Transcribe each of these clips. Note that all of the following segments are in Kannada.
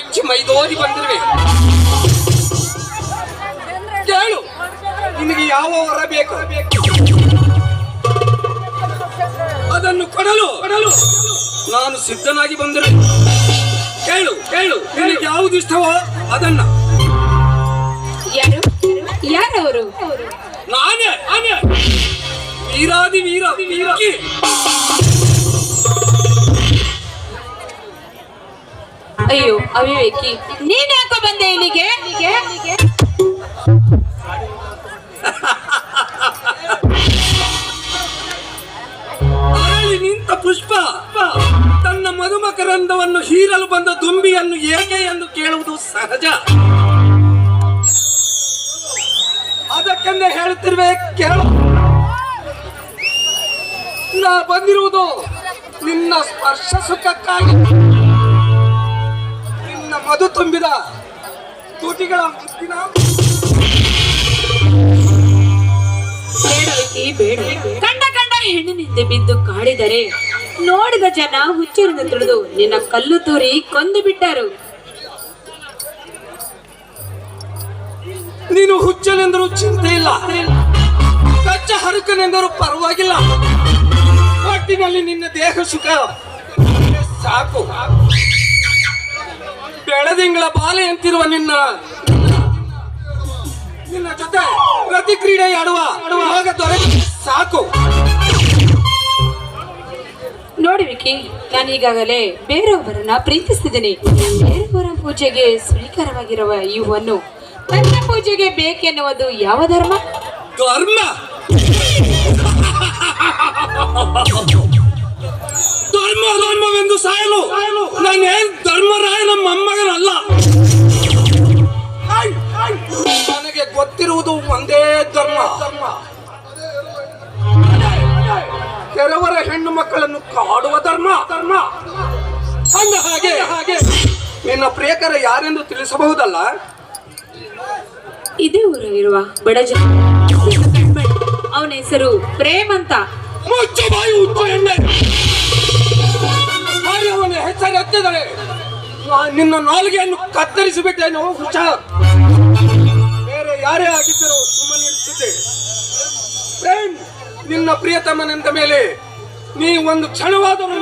ಮೆಚ್ಚಿ ಮೈದೋರಿ ಬಂದಿರುವೆ. ಕೇಳು, ನಿನಗೆ ಯಾವ ವರ ಬೇಕು ಅದನ್ನು ಕೊಡಲು ನಾನು ಸಿದ್ಧನಾಗಿ ಬಂದಿರುವೆ. ಕೇಳು ಕೇಳು, ನಿನಗೆ ಯಾವುದು ಇಷ್ಟವೋ ಅದನ್ನ. ಯಾರವರು? ನಾನೇ ವೀರಾದಿ ವೀರ. ಅಯ್ಯೋ ಅವಿವೇಕಿ, ನೀನ್ ಯಾಕೋ ಬಂದೆ ಇಲ್ಲಿಗೆ? ಅರಳಿ ನಿಂತ ಪುಷ್ಪ ತನ್ನ ಮಧುಮಕರಂದವನ್ನು ಹೀರಲು ಬಂದ ದುಂಬಿಯನ್ನು ಏಕೆ ಎಂದು ಕೇಳುವುದು ಸಹಜ. ಅದಕ್ಕೆಂದೇ ಹೇಳುತ್ತಿರುವೆ, ಕೇಳು. ನಾ ಬಂದಿರುವುದು ನಿನ್ನ ಸ್ಪರ್ಶ ಸುಖಕ್ಕಾಗಿ. ನಿನ್ನ ಮಧು ತುಂಬಿದ ತುಟಿಗಳ ಮುತ್ತಿನ. ಬೇಡ, ಕಂಡ ಹೆಣ್ಣಿನಿಂದ ಬಿದ್ದು ಕಾಡಿದರೆ ನೋಡಿದ ಜನ ಹುಚ್ಚರಿಂದ ತುಳಿದು ನಿನ್ನ ಕಲ್ಲು ತೂರಿ ಕೊಂದು ಬಿಟ್ಟರು. ನೀನು ಹುಚ್ಚನೆಂದರೂ ಚಿಂತೆ ಇಲ್ಲ, ಕಚ್ಚ ಹರುಕನೆಂದರೂ ಪರವಾಗಿಲ್ಲ. ಒಟ್ಟಿನಲ್ಲಿ ನಿನ್ನ ದೇಹ ಸುಖ ಸಾಕು. ಬೆಳದಿಂಗಳ ಬಾಲೆ ಅಂತಿರುವ ನಿನ್ನ ಜೊತೆ ಪ್ರತಿ ಕ್ರೀಡೆ ಆಡುವ ದೊರೆ ಸಾಕು. ನೋಡಿ ವಿಕಿ, ನಾನು ಈಗಾಗಲೇ ಬೇರೆಯವರನ್ನ ಪ್ರೀತಿಸ್ತಿದ್ದೀನಿ. ಬೇರೆಯವರ ಪೂಜೆಗೆ ಸ್ವೀಕಾರವಾಗಿರುವ ಈ ಹೂವನ್ನು ನನ್ನ ಪೂಜೆಗೆ ಬೇಕೆನ್ನುವುದು ಯಾವ ಧರ್ಮ? ಧರ್ಮವೆಂದು ಸಾಯಲು ನಾನೇನ್ ಧರ್ಮರಾಯನ ಮೊಮ್ಮಗನಲ್ಲ. ನನಗೆ ಗೊತ್ತಿರುವುದು ಒಂದೇ ಧರ್ಮ. ಕೆಲವರ ಹೆಣ್ಣು ಮಕ್ಕಳನ್ನು ಕಾಡುವ ಧರ್ಮ. ಹಾಗೆ ನಿನ್ನ ಪ್ರಿಯಕರ ಯಾರೆಂದು ತಿಳಿಸಬಹುದಲ್ಲ? ಇದೇ ಊರಲ್ಲಿರುವ ಬಡ ಜನ. ಅವನ ಹೆಸರು ಪ್ರೇಮ್ ಅಂತ. ಮುಚ್ಚು ಬಾಯಿ, ಉಚ್ಚು ಎಣ್ಣೆ. ಅವನ ಹೆಸರು ಎತ್ತಿದರೆ ನಿನ್ನ ನಾಲಿಗೆಯನ್ನು ಕತ್ತರಿಸಿಬಿಟ್ಟೇನು ಹುಷಾರ್. ಬೇರೆ ಯಾರೇ ಆಗಿದ್ದರೂ ಸುಮ್ಮನೆ ಇರುತ್ತಿದ್ದೆ. ಪ್ರೇಮ್, ನಿನ್ನ ಪ್ರಿಯತಮನೆಂದ ಮೇಲೆ ನೀ ಒಂದು ಕ್ಷಣವಾದರೂ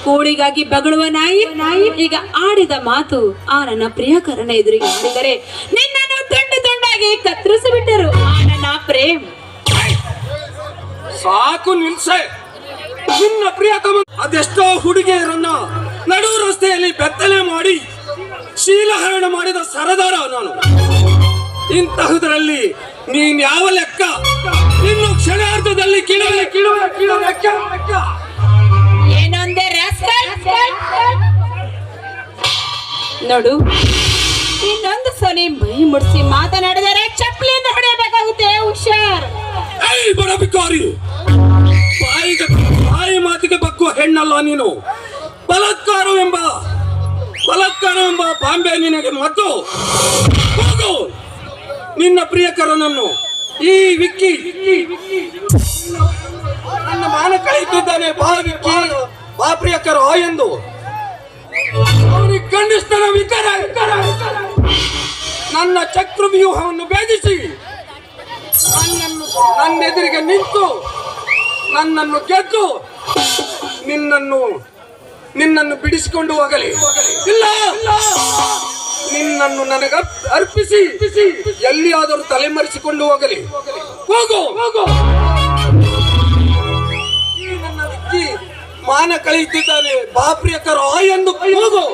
ಕೋಳಿಗಾಗಿ ಬಗಳುವ ನಾಯಿ ಈಗ ಆಡಿದ ಮಾತು ಆ ನನ್ನ ಪ್ರಿಯಕರನ ಎದುರಿಗೆ ಆಡಿದರೆ ನಿನ್ನನ್ನು ತುಂಡಾಗಿ ಕತ್ತರಿಸಿಬಿಟ್ಟರು ಆ ನನ್ನ ಪ್ರೇಮ್. ಸಾಕು ನಿಲ್ಸೆ. ನಿನ್ನ ಪ್ರಿಯತಮ ಅದೆಷ್ಟೋ ಹುಡುಗಿಯರನ್ನ ನಡು ರಸ್ತೆಯಲ್ಲಿ ಬೆತ್ತಲೆ ಮಾಡಿ ಶೀಲಹರಣ ಮಾಡಿದ ಸರದಾರ ನಾನು. ಇಂತಹದರಲ್ಲಿ ನೀನ್ ಯಾವ ಲೆಕ್ಕ? ಇನ್ನು ಕ್ಷಣಾರ್ಧದಲ್ಲಿ ಏನೊಂದೇ ನೋಡು, ಇನ್ನೊಂದು ಸಲ ಮೈ ಮುಡಿಸಿ ಮಾತನಾಡಿದರೆ ಚಪ್ಪಲಿಯನ್ನು ಹೊಡೆಯಬೇಕಾಗುತ್ತೆ. ಹುಷಾರ್. ಬರಬಿಕಾರಿ, ಬಾಯಿ ಮಾತಿಗೆ ಬಕ್ಕುವ ಹೆಣ್ಣಲ್ಲ ನೀನು. ಬಲಾತ್ಕಾರವೆಂಬ ಬಾಂಬೆ ನಿನಗೆ ಮತ್ತು ಹೋಗು. ನಿನ್ನ ಪ್ರಿಯಕರನನ್ನು ಈ ವಿಕ್ಕಿ ನನ್ನ ಮಾನ ಕಳೆಯುತ್ತಿದ್ದಾನೆ. ಬಾ ಪ್ರಿಯಕರ ಎಂದು ಅವನಿಗೆ ಖಂಡಿಸ್ತಾನ. ವಿಕಾರ ನನ್ನ ಚಕ್ರವ್ಯೂಹವನ್ನು ಭೇದಿಸಿ ನನ್ನೆದುರಿಗೆ ನಿಂತು ನನ್ನನ್ನು ಗೆದ್ದು ನಿನ್ನನ್ನು ಬಿಡಿಸಿಕೊಂಡು ಹೋಗಲಿ. ಇಲ್ಲ, ನಿನ್ನನ್ನು ನನಗೆ ಅರ್ಪಿಸಿ ಎಲ್ಲಿಯಾದರೂ ತಲೆಮರೆಸಿಕೊಂಡು ಹೋಗಲಿ. ಹೋಗು. ಈ ನನ್ನ ವ್ಯಕ್ತಿ ಮಾನ ಕಳೆಯುತ್ತಿದ್ದಾನೆ. ಬಾ ಪ್ರಿಯಕರ ಎಂದು ಹೋಗು.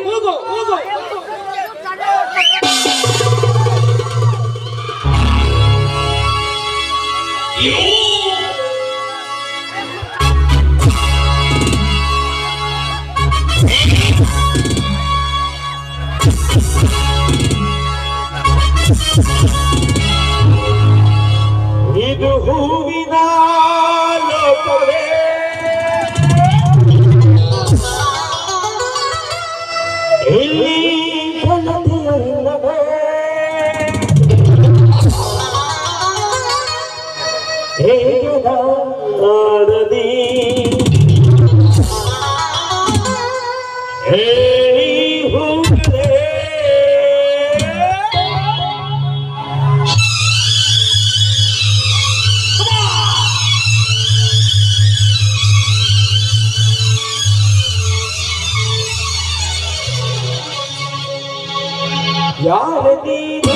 ಇದು ಹೂವಿನ ಲೋಕವೇ, ಇಲ್ಲಿ ಘನತೆಯಿಲ್ಲವೇ, ಹೇಗೆ ನಾಡದಿ ಯಾರ ನೀನು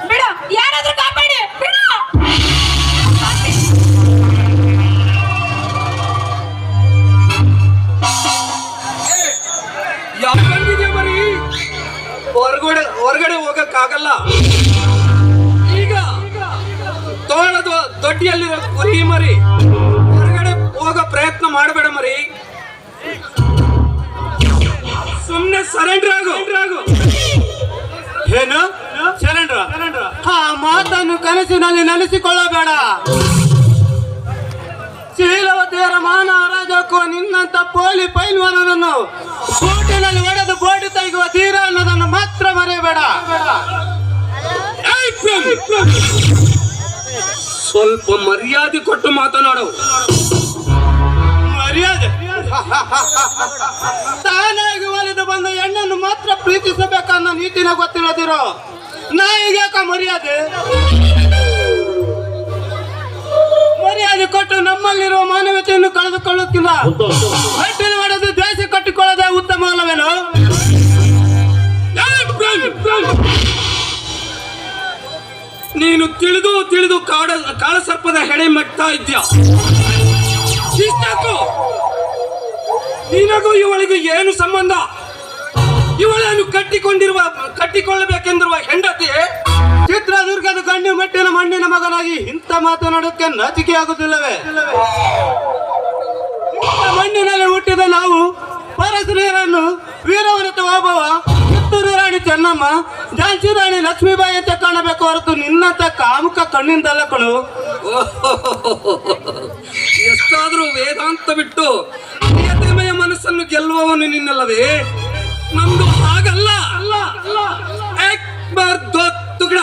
ಬಿಡ, ಯಾರಾದ್ರೂ ಕಾಪಾಡಿ, ಬಿಡ. ಯಾಕಂದಿದ್ಯಾ ಮರಿ? ಹೊರಗಡೆ ಹೋಗಕ್ಕಾಗಲ್ಲ. ಈಗ ತೋಳದ ದೊಡ್ಡಿಯಲ್ಲಿರೋ ಕುರಿ ಮರಿ, ಹೊರಗಡೆ ಹೋಗೋ ಪ್ರಯತ್ನ ಮಾಡಬೇಡ ಮರಿ. ಸುಮ್ನೆ ಸರೆಂಡರ್ ಆಗು. ಏನು ಸರೆಂಡ್ರ? ಆ ಮಾತನ್ನು ಕನಸಿನಲ್ಲಿ ನೆನೆಸಿಕೊಳ್ಳಬೇಡ. ಶೀಲವತಿಯರ ಮಾನ ಹರಾಜಕ್ಕೂ ನಿನ್ನಂತ ಪೋಲಿ ಪೈಲ್ವಾನನನ್ನು ಬೋಟಿನಲ್ಲಿ ಹೊಡೆದು ಬೋಟಿ ತೆಗೆಯುವ ತೀರ ಅನ್ನೋದನ್ನು ಮಾತ್ರ ಮರೆಯಬೇಡ. ಸ್ವಲ್ಪ ಮರ್ಯಾದೆ ಕೊಟ್ಟು ಮಾತನಾಡು. ಮರ್ಯಾದೆ? ತಾನಾಗಿ ಒಲಿದು ಬಂದ ಹೆಣ್ಣನ್ನು ಮಾತ್ರ ಪ್ರೀತಿಸಬೇಕನ್ನೋ ನೀತಿನ ಗೊತ್ತಿರೋದಿರೋ ನಾಯಿಗ್ಯಾಕ ಮರ್ಯಾದೆ? ಮರ್ಯಾದೆ ಕೊಟ್ಟು ನಮ್ಮಲ್ಲಿರುವ ಮಾನವತೆಯನ್ನು ಕಳೆದುಕೊಳ್ಳುತ್ತಿಲ್ಲ. ಹಟ್ಟಿನ ಹೊಡೆದು ದೇಶ ಕಟ್ಟಿಕೊಳ್ಳದೆ ಉತ್ತಮ ಅಲ್ಲವೇನು? ನೀನು ತಿಳಿದು ಕಾಳಸರ್ಪದ ಹೆಡೆ ಮಟ್ತಾ ಇದ್ಯಾ? ಇಷ್ಟಕ್ಕೂ ನಿನಗೂ ಇವಳಿಗೆ ಏನು ಸಂಬಂಧ? ಇವಳನ್ನು ಕಟ್ಟಿಕೊಳ್ಳಬೇಕೆಂದಿರುವ ಹೆಂಡತಿ ಚಿತ್ರದುರ್ಗದ ಗಂಡು ಮೆಟ್ಟಿನ ಮಣ್ಣಿನ ಮಗನಾಗಿ ಇಂಥ ಮಾತನಾಡೋಕ್ಕೆ ನಾಚಿಕೆ ಆಗುತ್ತಿಲ್ಲವೇ? ಮಣ್ಣಿನಲ್ಲಿ ಹುಟ್ಟಿದ ನಾವು ಪರಸ್ತ್ರೀಯರನ್ನು ವೀರವನಿತ ಓಬವ್ವ, ಕಿತ್ತೂರು ರಾಣಿ ಚೆನ್ನಮ್ಮ, ಝಾನ್ಸಿ ರಾಣಿ ಲಕ್ಷ್ಮೀಬಾಯಿ ಅಂತ ಕಾಣಬೇಕು ಹೊರತು ನಿನ್ನಂತ ಕಾಮುಕ ಕಣ್ಣಿಂದಲ್ಲ ಕಣು. ಎಷ್ಟಾದ್ರೂ ವೇದಾಂತ ಬಿಟ್ಟು ಪ್ರಿಯತಮೆಯ ಮನಸ್ಸನ್ನು ಗೆಲ್ಲುವವನು ನಿನ್ನಲ್ಲವೇ? ನಮ್ದು ಹಾಗಲ್ಲ. ತುಗಡ.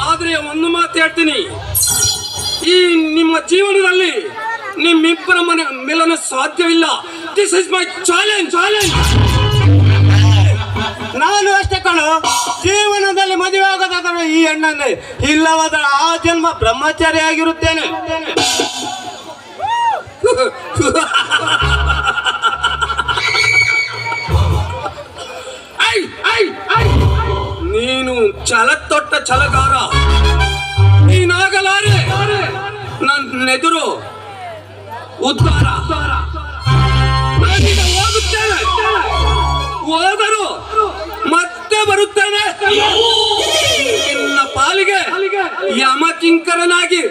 ಆದ್ರೆ ಒಂದು ಮಾತು ಹೇಳ್ತೀನಿ, ಈ ನಿಮ್ಮ ಜೀವನದಲ್ಲಿ ನಿಮ್ಮಿಬ್ಬರ ಮಿಲನ ಸಾಧ್ಯವಿಲ್ಲ. This is my challenge. ಜೀವನದಲ್ಲಿ ಮದುವೆ ಆಗದಾದ್ರೆ ಈ ಹೆಣ್ಣನ್ನೇ, ಇಲ್ಲವಾದರೆ ಆ ಜನ್ಮ ಬ್ರಹ್ಮಚಾರಿಯಾಗಿರುತ್ತೇನೆ. ಐ ಐ ಐ ನೀನು ಛಲತೊಟ್ಟ ಛಲಗಾರ, ನೀನಾಗಲಾರೆ ನನ್ನೆದುರು ಉದ್ಧಾರ. ನಾನೀಗ ಹೋಗುತ್ತೇನೆ, ಹೋದರು ಮತ್ತೆ ಬರುತ್ತೇನೆ. ನಿನ್ನ ಪಾಲಿಗೆ ಯಮಕಿಂಕರನಾಗಿ